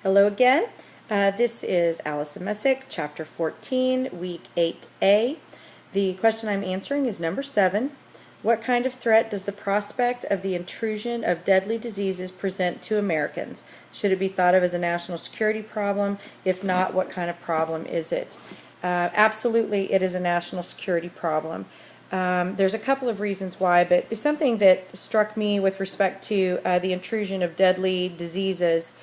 Hello again. This is Allison Messick, Chapter 14, Week 8A. The question I'm answering is number 7. What kind of threat does the prospect of the intrusion of deadly diseases present to Americans? Should it be thought of as a national security problem? If not, what kind of problem is it? Absolutely, it is a national security problem. There's a couple of reasons why, but something that struck me with respect to the intrusion of deadly diseases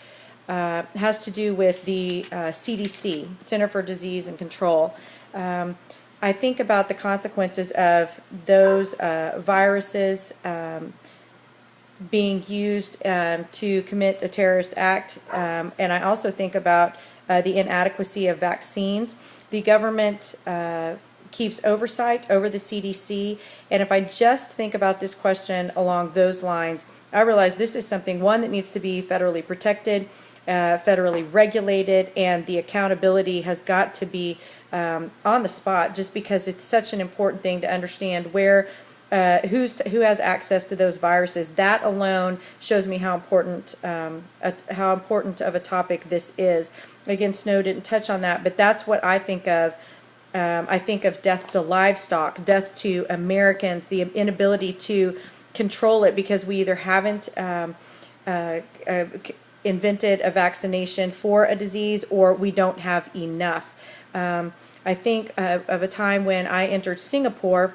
has to do with the CDC, Center for Disease and Control. I think about the consequences of those viruses being used to commit a terrorist act, and I also think about the inadequacy of vaccines. The government keeps oversight over the CDC, and if I just think about this question along those lines, I realize this is something, one, that needs to be federally protected, federally regulated, and the accountability has got to be on the spot, just because it's such an important thing to understand where who has access to those viruses. That alone shows me how important of a topic this is. Again, Snow didn't touch on that, but that's what I think of. I think of death to livestock, death to Americans, the inability to control it because we either haven't invented a vaccination for a disease, or we don't have enough. I think of a time when I entered Singapore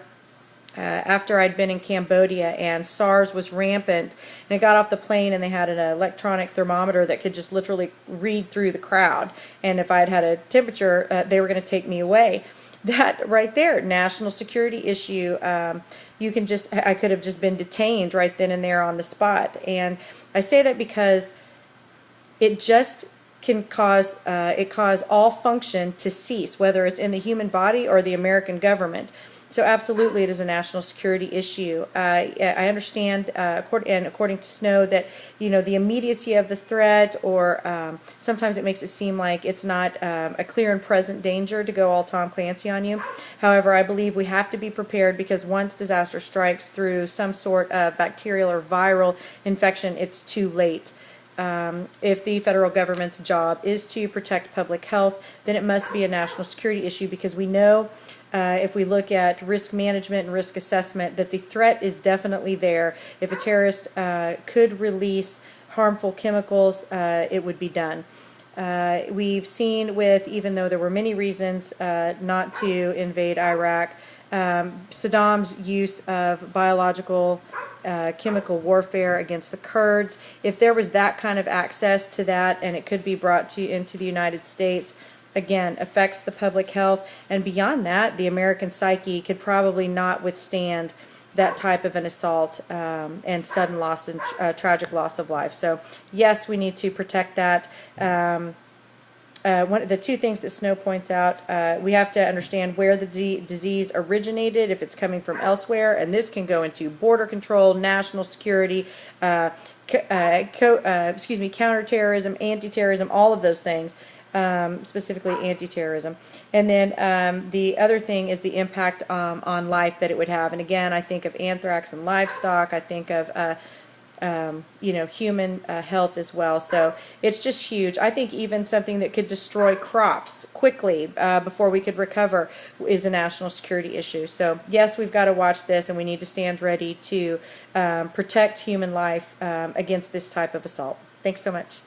after I'd been in Cambodia and SARS was rampant, and I got off the plane and they had an electronic thermometer that could just literally read through the crowd, and if I'd had a temperature they were going to take me away. That right there, national security issue. I could have just been detained right then and there on the spot, and I say that because it just can cause all function to cease, whether it's in the human body or the American government. So absolutely, it is a national security issue. I understand, according to Snow, that the immediacy of the threat, or sometimes it makes it seem like it's not a clear and present danger to go all Tom Clancy on you. However, I believe we have to be prepared, because once disaster strikes through some sort of bacterial or viral infection, it's too late. If the federal government's job is to protect public health, then it must be a national security issue, because we know, if we look at risk management and risk assessment, that the threat is definitely there. If a terrorist could release harmful chemicals, it would be done. We've seen even though there were many reasons not to invade Iraq, Saddam's use of biological chemical warfare against the Kurds. If there was that kind of access to that, and it could be brought into the United States, again, affects the public health, and beyond that, the American psyche could probably not withstand that type of an assault and sudden loss and tragic loss of life. So yes, we need to protect that. One of the two things that Snow points out, we have to understand where the disease originated, if it's coming from elsewhere, and this can go into border control, national security, counterterrorism, anti-terrorism, all of those things, specifically anti-terrorism. And then the other thing is the impact on life that it would have. And again, I think of anthrax and livestock. I think of human health as well. So it's just huge. I think even something that could destroy crops quickly before we could recover is a national security issue. So yes, we've got to watch this, and we need to stand ready to protect human life against this type of assault. Thanks so much.